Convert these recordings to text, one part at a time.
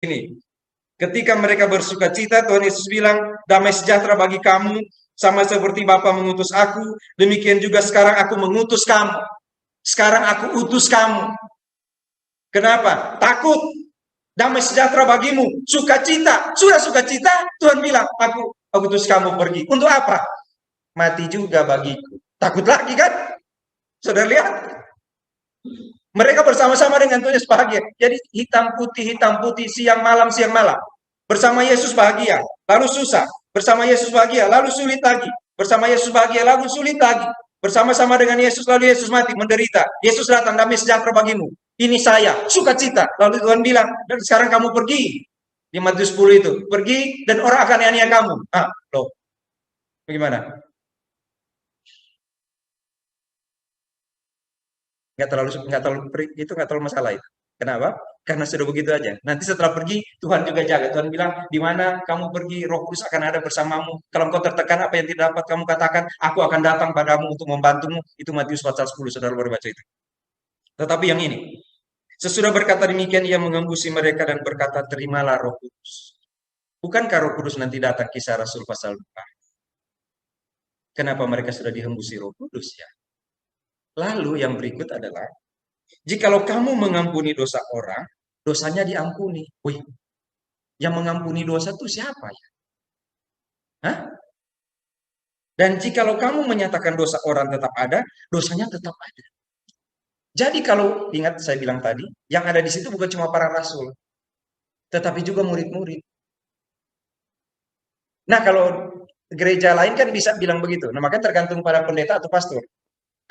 Ini, ketika mereka bersuka cita, Tuhan Yesus bilang, damai sejahtera bagi kamu, sama seperti Bapa mengutus aku, demikian juga sekarang aku mengutus kamu. Sekarang aku utus kamu. Kenapa? Takut. Damai sejahtera bagimu, sukacita. Sudah sukacita, Tuhan bilang, aku utus kamu pergi. Untuk apa? Mati juga bagiku. Takut lagi kan? Saudara lihat? Mereka bersama-sama dengan Tuhan Yesus bahagia. Jadi hitam putih, siang malam. Bersama Yesus bahagia, lalu susah. Bersama Yesus bahagia, lalu sulit lagi. Bersama Yesus bahagia, lalu sulit lagi. Bersama-sama dengan Yesus, lalu Yesus mati, menderita. Yesus datang, damai sejahtera bagimu. Ini saya, sukacita. Lalu Tuhan bilang, dan sekarang kamu pergi. Di Matius 10 itu, pergi dan orang akan aniaya kamu. Loh, bagaimana? Nggak terlalu masalah itu. Kenapa? Karena sudah begitu aja. Nanti setelah pergi, Tuhan juga jaga. Tuhan bilang, di mana kamu pergi, Roh Kudus akan ada bersamamu. Kalau engkau tertekan, apa yang tidak dapat kamu katakan, aku akan datang padamu untuk membantumu. Itu Matius pasal 10, saudara baru baca itu. Tetapi yang ini, sesudah berkata demikian, ia mengembusi mereka dan berkata, terimalah Roh Kudus. Bukankah Roh Kudus nanti datang, Kisah Rasul pasal 4? Kenapa mereka sudah dihembusi Roh Kudus ya? Lalu yang berikut adalah, jikalau kamu mengampuni dosa orang, dosanya diampuni. Wih, yang mengampuni dosa itu siapa ya? Hah? Dan jikalau kamu menyatakan dosa orang tetap ada, dosanya tetap ada. Jadi kalau ingat saya bilang tadi, yang ada di situ bukan cuma para rasul, tetapi juga murid-murid. Nah, kalau gereja lain kan bisa bilang begitu. Nah, makanya tergantung pada pendeta atau pastor.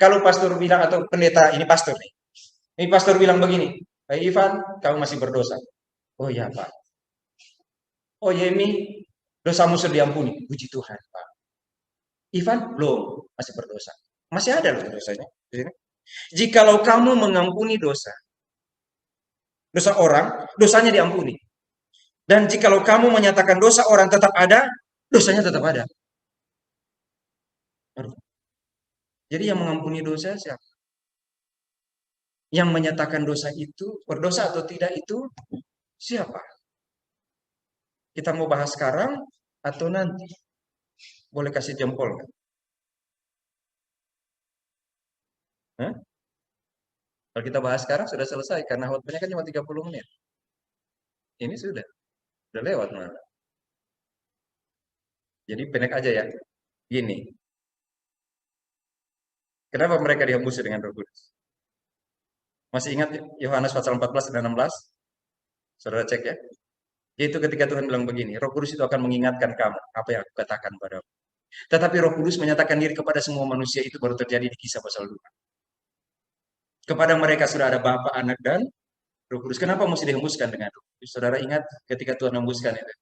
Kalau pastor bilang atau pendeta, ini pastor nih. Ini pastor bilang begini, hey, Ivan, kamu masih berdosa. Oh iya, Pak. Oh Yemi, dosamu sudah diampuni. Puji Tuhan, Pak. Ivan, belum, masih berdosa. Masih ada loh dosanya. Jikalau kamu mengampuni dosa orang, dosanya diampuni. Dan jikalau kamu menyatakan dosa orang tetap ada, dosanya tetap ada. Jadi yang mengampuni dosa siapa? Yang menyatakan dosa itu, berdosa atau tidak itu, siapa? Kita mau bahas sekarang atau nanti? Boleh kasih jempol kan? Hah? Kalau kita bahas sekarang sudah selesai, karena khotbahnya kan cuma 30 menit. Ini sudah lewat malah. Jadi pendek aja ya. Gini, kenapa mereka dihembusi dengan Roh Kudus? Masih ingat Yohanes pasal 14 dan 16? Saudara cek ya. Yaitu ketika Tuhan bilang begini, Roh Kudus itu akan mengingatkan kamu apa yang aku katakan padamu. Tetapi Roh Kudus menyatakan diri kepada semua manusia itu baru terjadi di Kisah pasal 2. Kepada mereka sudah ada Bapa, Anak, dan Roh Kudus. Kenapa mesti dihembuskan dengan Roh Kudus? Saudara ingat ketika Tuhan hembuskan itu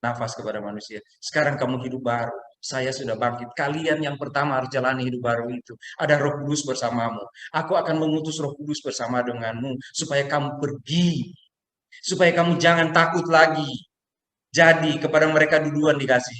nafas kepada manusia. Sekarang kamu hidup baru. Saya sudah bangkit. Kalian yang pertama harus jalani hidup baru itu. Ada Roh Kudus bersamamu. Aku akan mengutus Roh Kudus bersama denganmu supaya kamu pergi. Supaya kamu jangan takut lagi. Jadi kepada mereka duluan dikasih.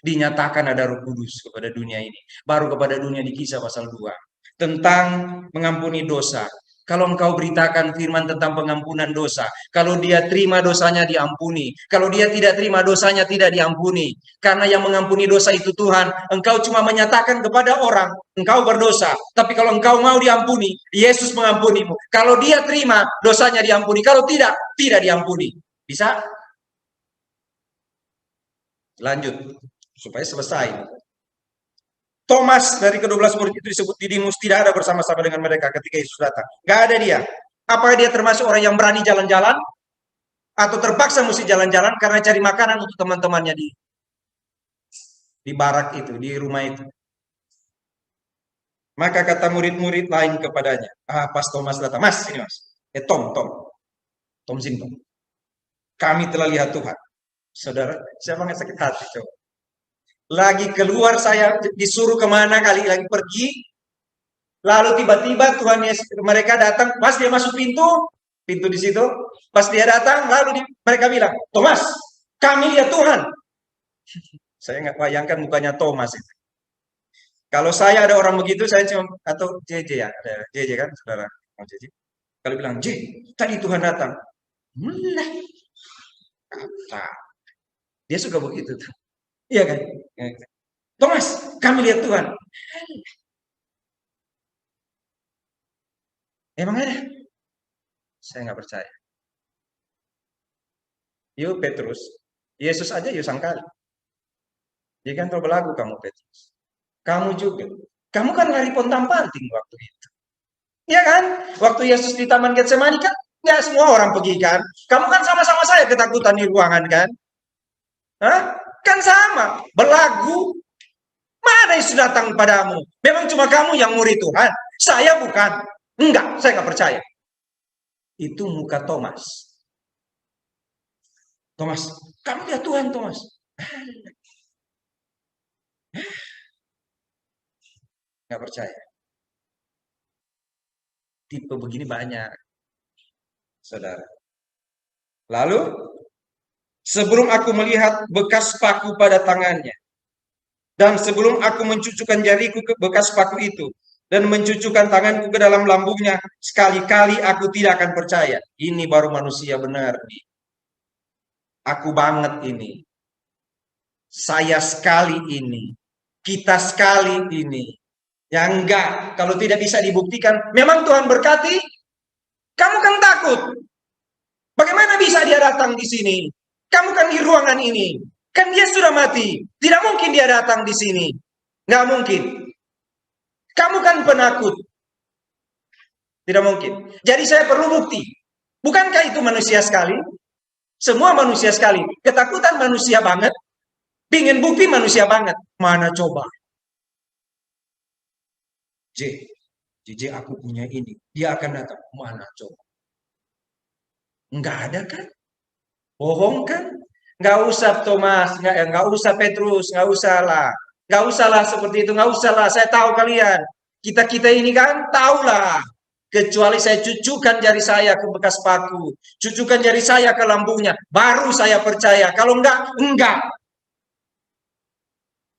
Dinyatakan ada Roh Kudus kepada dunia ini. Baru kepada dunia di Kisah pasal 2. Tentang mengampuni dosa. Kalau engkau beritakan firman tentang pengampunan dosa, kalau dia terima dosanya diampuni, kalau dia tidak terima dosanya tidak diampuni. Karena yang mengampuni dosa itu Tuhan, engkau cuma menyatakan kepada orang, engkau berdosa. Tapi kalau engkau mau diampuni, Yesus mengampunimu. Kalau dia terima, dosanya diampuni. Kalau tidak, tidak diampuni. Bisa? Lanjut, supaya selesai. Thomas dari ke-12 murid itu disebut Didimus tidak ada bersama-sama dengan mereka ketika Yesus datang. Gak ada dia. Apakah dia termasuk orang yang berani jalan-jalan? Atau terpaksa mesti jalan-jalan karena cari makanan untuk teman-temannya di barak itu, di rumah itu. Maka kata murid-murid lain kepadanya, pas Thomas datang, Mas, ini Mas. Tom sini Tom. Kami telah lihat Tuhan. Saudara, siapa yang sakit hati coba? Lagi keluar saya disuruh kemana kali lagi pergi, lalu tiba-tiba Tuhan Yesus mereka datang, pas dia masuk pintu di situ, pas dia datang, lalu mereka bilang, Thomas, kami lihat Tuhan. Saya nggak bayangkan mukanya Thomas itu. Kalau saya ada orang begitu, saya cuma atau JJ ya, ada JJ kan, saudara JJ. Kalau bilang, J, tadi Tuhan datang, Nah, dia suka begitu. Iya kan? Thomas, kami lihat Tuhan. Emang ada? Saya nggak percaya. Yuk Petrus, Yesus aja yuk sangkali. Dia kan tahu belagu kamu Petrus. Kamu juga. Kamu kan lari pontang-panting waktu itu. Iya kan? Waktu Yesus di Taman Getsemani kan nggak semua orang pergi kan? Kamu kan sama-sama saya ketakutan di ruangan kan? Hah? Kan sama. Belagu. Mana Yesus datang padamu? Memang cuma kamu yang murid Tuhan. Saya bukan. Enggak, saya nggak percaya. Itu muka Thomas. Thomas, kamu lihat Tuhan Thomas. Nggak percaya. Tipe begini banyak, saudara. Lalu, sebelum aku melihat bekas paku pada tangannya, dan sebelum aku mencucukkan jariku ke bekas paku itu, dan mencucukkan tanganku ke dalam lambungnya, sekali-kali aku tidak akan percaya. Ini baru manusia benar. Aku banget ini. Saya sekali ini. Kita sekali ini. Ya enggak, kalau tidak bisa dibuktikan, memang Tuhan berkati, kamu kan takut. Bagaimana bisa dia datang di sini? Kamu kan di ruangan ini. Kan dia sudah mati. Tidak mungkin dia datang di sini. Nggak mungkin. Kamu kan penakut. Tidak mungkin. Jadi saya perlu bukti. Bukankah itu manusia sekali? Semua manusia sekali. Ketakutan manusia banget. Pingin bukti manusia banget. Mana coba? JJ aku punya ini. Dia akan datang. Mana coba? Enggak ada kan? Bohong kan? Nggak usah Thomas, nggak usah Petrus, nggak usah lah. Nggak usah lah seperti itu, nggak usah lah. Saya tahu kalian. Kita-kita ini kan tahu lah. Kecuali saya cucukkan jari saya ke bekas paku. Cucukkan jari saya ke lambungnya. Baru saya percaya. Kalau enggak.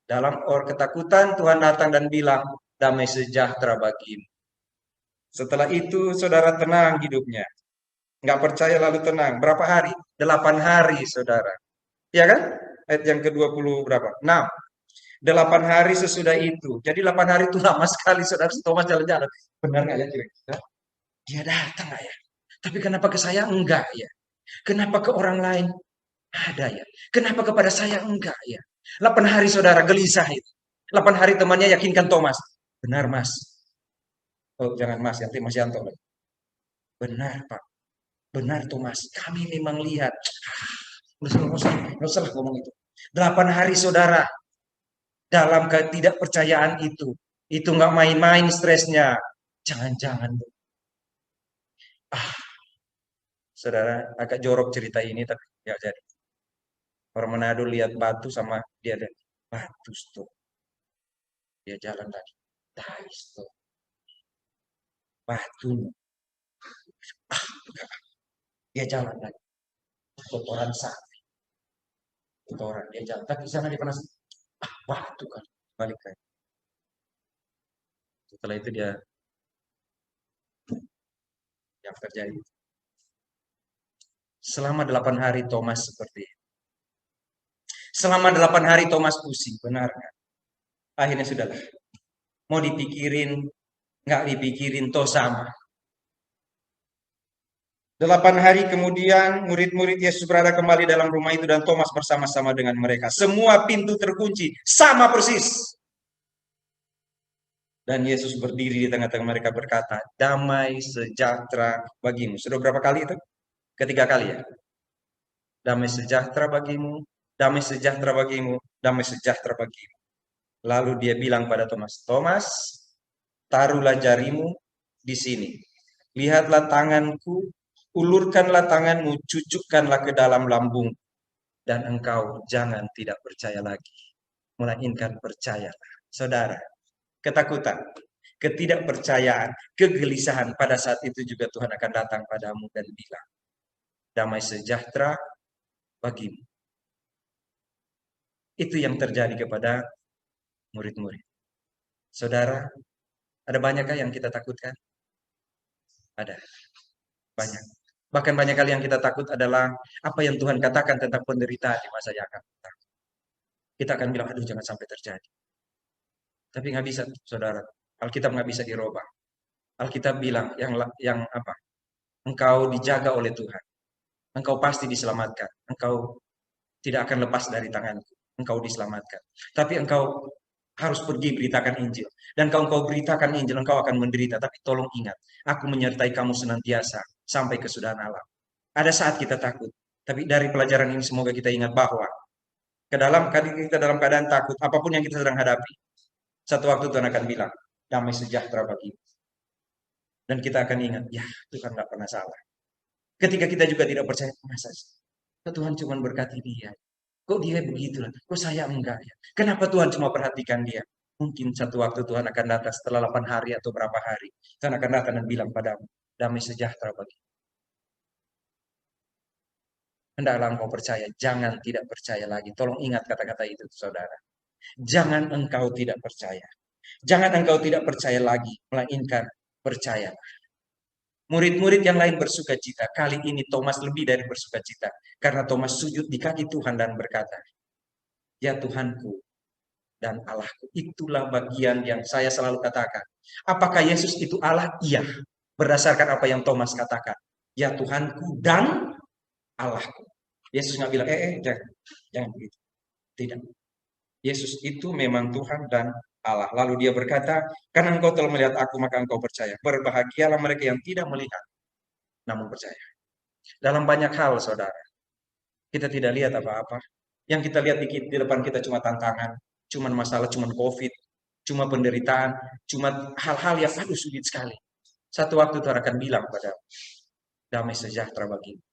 Dalam ketakutan Tuhan datang dan bilang, damai sejahtera bagimu. Setelah itu saudara tenang hidupnya. Nggak percaya lalu tenang. Berapa hari? 8 hari saudara. Ya kan? Ayat yang ke-20 berapa? 6. 8 hari sesudah itu. Jadi 8 hari itu lama sekali saudara Thomas jalan-jalan. Benar nggak ya kira-kira? Dia datang nggak ya? Tapi kenapa ke saya enggak ya? Kenapa ke orang lain ada ya? Kenapa kepada saya enggak ya? 8 hari saudara gelisah itu. 8 hari temannya yakinkan Thomas. Benar mas. Oh jangan mas, nanti Mas Yanto. Benar pak. Benar Thomas. Kami memang lihat. Nggak usah ngomong itu. 8 hari saudara dalam ketidakpercayaan itu. Itu nggak main-main stresnya. Jangan-jangan. Ah, saudara, agak jorok cerita ini, tapi ya jadi. Orang Manado lihat batu sama dia ada batu tuh. Dia jalan lagi. Tais tuh. Batu. Ah, dia jalan lagi. Kotoran sapi. Kotoran dia jalan. Tapi sana dia panas. Ah, batu kan. Balik lagi. Setelah itu dia yang terjadi. Selama 8 hari Thomas seperti itu. Selama 8 hari Thomas pusing, benar kan? Akhirnya sudahlah. Mau dipikirin, nggak dipikirin, toh sama. 8 hari kemudian, murid-murid Yesus berada kembali dalam rumah itu dan Thomas bersama-sama dengan mereka. Semua pintu terkunci, sama persis. Dan Yesus berdiri di tengah-tengah mereka berkata, damai sejahtera bagimu. Sudah berapa kali itu? Ketiga kali ya. Damai sejahtera bagimu, damai sejahtera bagimu, damai sejahtera bagimu. Lalu dia bilang pada Thomas, Thomas, taruhlah jarimu di sini. Lihatlah tanganku, ulurkanlah tanganmu, cucukkanlah ke dalam lambung. Dan engkau jangan tidak percaya lagi. Melainkan percayalah. Saudara, ketakutan, ketidakpercayaan, kegelisahan pada saat itu juga Tuhan akan datang padamu dan bilang, damai sejahtera bagimu. Itu yang terjadi kepada murid-murid. Saudara, ada banyakkah yang kita takutkan? Ada. Banyak. Bahkan banyak kali yang kita takut adalah apa yang Tuhan katakan tentang penderitaan di masa yang akan datang. Kita akan bilang, aduh jangan sampai terjadi. Tapi nggak bisa, saudara. Alkitab nggak bisa dirubah. Alkitab bilang yang apa? Engkau dijaga oleh Tuhan. Engkau pasti diselamatkan. Engkau tidak akan lepas dari tanganku. Engkau diselamatkan. Tapi engkau harus pergi beritakan Injil. Dan kalau engkau beritakan Injil, engkau akan menderita. Tapi tolong ingat, aku menyertai kamu senantiasa sampai kesudahan alam. Ada saat kita takut. Tapi dari pelajaran ini semoga kita ingat bahwa kita dalam keadaan takut, apapun yang kita sedang hadapi, satu waktu Tuhan akan bilang, damai sejahtera bagimu. Dan kita akan ingat, ya Tuhan nggak pernah salah. Ketika kita juga tidak percaya, masa sih? Tuhan cuma berkati dia. Kok dia begitulah? Kok saya enggak ya? Kenapa Tuhan cuma perhatikan dia? Mungkin satu waktu Tuhan akan datang setelah 8 hari atau berapa hari. Tuhan akan datang dan bilang padamu, damai sejahtera bagi. Hendaklah engkau percaya, jangan tidak percaya lagi. Tolong ingat kata-kata itu, saudara. Jangan engkau tidak percaya. Jangan engkau tidak percaya lagi, melainkan percaya. Murid-murid yang lain bersuka cita. Kali ini Thomas lebih dari bersuka cita. Karena Thomas sujud di kaki Tuhan dan berkata, ya Tuhanku dan Allahku. Itulah bagian yang saya selalu katakan. Apakah Yesus itu Allah? Iya. Berdasarkan apa yang Thomas katakan. Ya Tuhanku dan Allahku. Yesus nggak bilang, jangan begitu. Tidak. Yesus itu memang Tuhan dan Allah. Lalu dia berkata, karena engkau telah melihat aku, maka engkau percaya. Berbahagialah mereka yang tidak melihat, namun percaya. Dalam banyak hal, saudara, kita tidak lihat apa-apa. Yang kita lihat di depan kita cuma tantangan, cuma masalah, cuma COVID, cuma penderitaan, cuma hal-hal yang aduh sulit sekali. Satu waktu Tuhan akan bilang pada damai sejahtera bagimu.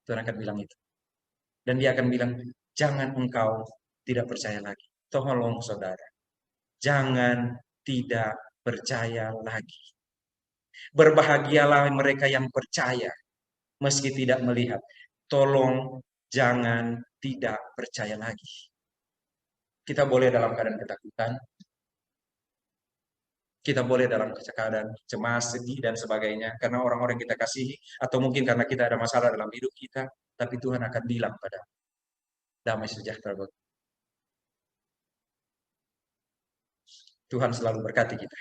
Tuhan akan bilang itu. Dan dia akan bilang, jangan engkau tidak percaya lagi. Tolong saudara, jangan tidak percaya lagi. Berbahagialah mereka yang percaya, meski tidak melihat. Tolong jangan tidak percaya lagi. Kita boleh dalam keadaan ketakutan, kita boleh dalam keadaan cemas, sedih, dan sebagainya, karena orang-orang kita kasihi, atau mungkin karena kita ada masalah dalam hidup kita, tapi Tuhan akan bilang pada damai sejahtera. Tuhan selalu berkati kita.